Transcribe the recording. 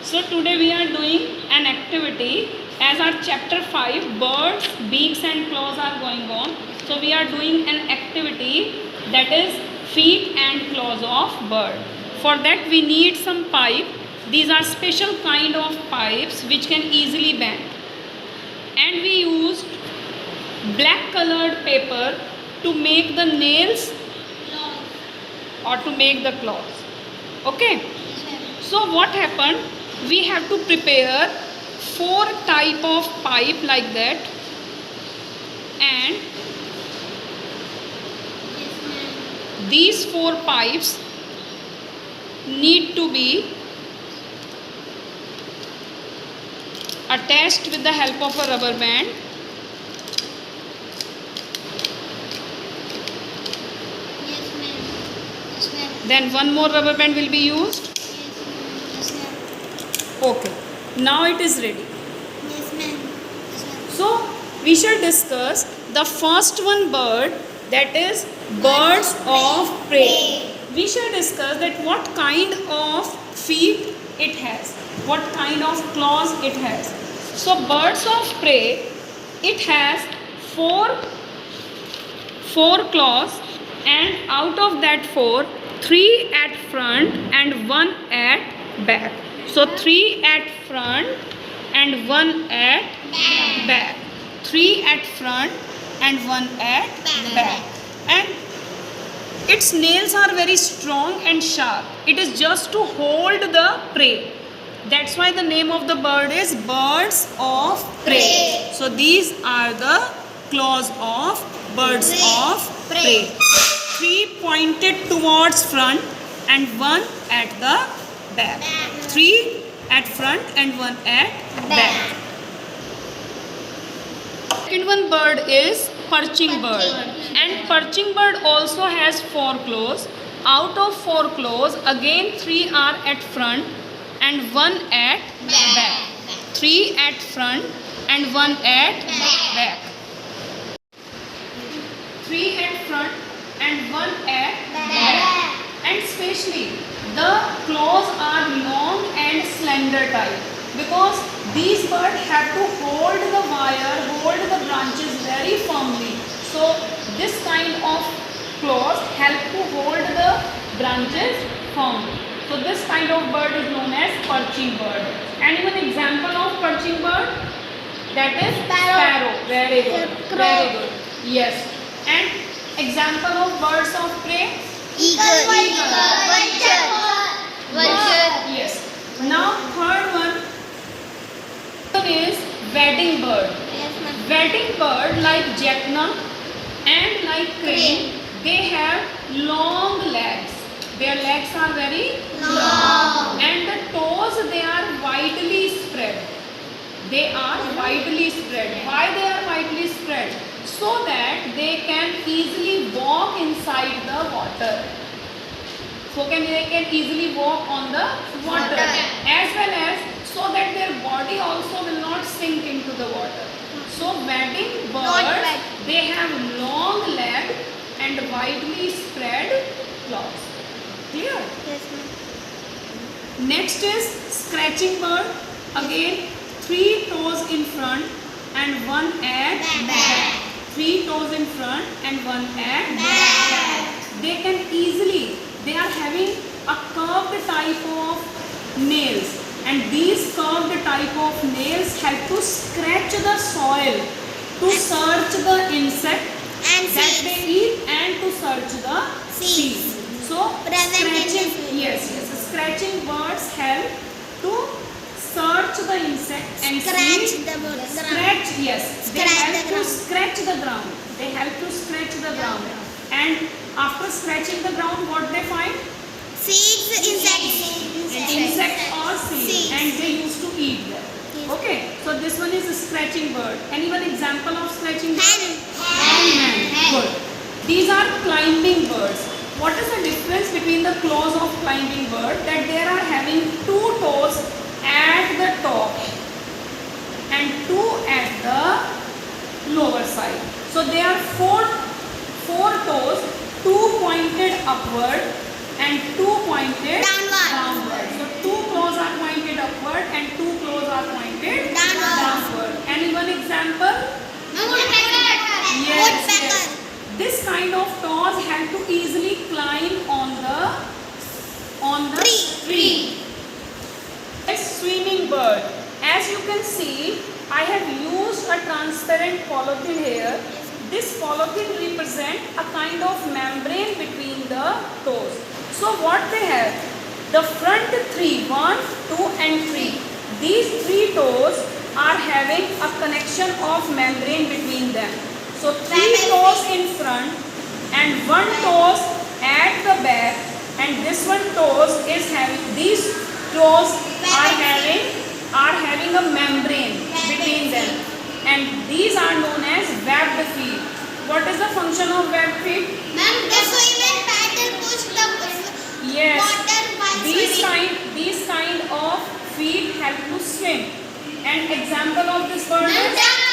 So today we are doing an activity as our chapter 5 birds, beaks and claws are going on. So we are doing an activity that is feet and claws of bird. For that we need some pipe. These are special kind of pipes which can easily bend. And we used black colored paper to make the nails or to make the claws. Okay. So what happened? We have to prepare 4 type of pipe like that, and these 4 pipes need to be attached with the help of a rubber band. Then one more rubber band will be used. Okay, now it is ready. Yes, ma'am. Yes, ma'am. So we shall discuss the first one bird, that is birds of prey. We shall discuss that what kind of feet it has, what kind of claws it has. So birds of prey, it has four claws, and out of that 4, 3 at front and 1 at back. So 3 at front and 1 at back. 3 at front and 1 at back. And its nails are very strong and sharp. It is just to hold the prey. That's why the name of the bird is birds of prey. So these are the claws of birds of prey. 3 pointed towards front and 1 at the back. 3 at front and 1 at back. Second one bird is perching bird, and perching bird also has 4 claws. Out of 4 claws, again 3 are at front and 1 at back. 3 at front and 1 at back. 3 at front and 1 at back. And especially the claws are long and slender type, because these birds have to hold the wire, hold the branches very firmly. So this kind of claws help to hold the branches firmly. So this kind of bird is known as perching bird. And even example of perching bird, that is sparrow. Very good. Very good. Yes. And example of birds of prey, Eagle. Vulture. Yes. Now third one is wading bird. Yes, ma'am. Wading bird like jackna and like crane, they have long legs. Their legs are very long. And the toes, they are widely spread. They are widely spread. Why they are widely spread? So that they can easily walk inside the water. They can easily walk on the water, as well as so that their body also will not sink into the water. So wading birds, they have long legs and widely spread claws. Clear? Yes, ma'am. Next is scratching bird. Again 3 toes in front and 1 at back. 3 toes in front and 1 at back. They can easily, they are having a curved type of nails, and these curved type of nails help to scratch the soil, to search the insect And that seeds. they eat, and to search the seeds. So scratching, scratching birds help to search the insect and Scratch seeds. the ground. Scratch, yes. They Scratch help the to ground. scratch the ground. They help to scratch the ground. And after scratching the ground, what they find? Seeds, insects. Insect or seed. Seeds. And they used to eat them. Yes. Okay. So this one is a scratching bird. Anyone example of scratching bird? Hen. Good. These are climbing birds. What is the difference between the claws of climbing bird? That they are having 2 toes at the top and 2 at the lower side. So they are 4 toes, 2 pointed upward and 2 pointed Downward. So 2 claws are pointed upward kind of toes have to easily climb on the tree. A swimming bird. As you can see, I have used a transparent polythene here. This polythene represents a kind of membrane between the toes. So what they have? The front three, 1, 2 and 3. These 3 toes are having a connection of membrane between them. So 3 toes in front and 1 toes at the back, and this one toes is having, these toes are having a membrane between them, and these are known as webbed feet. What is the function of webbed feet? Ma'am, the swimmer paddle push the Yes, water while swimming. these kind of feet help to swim. An example of this bird is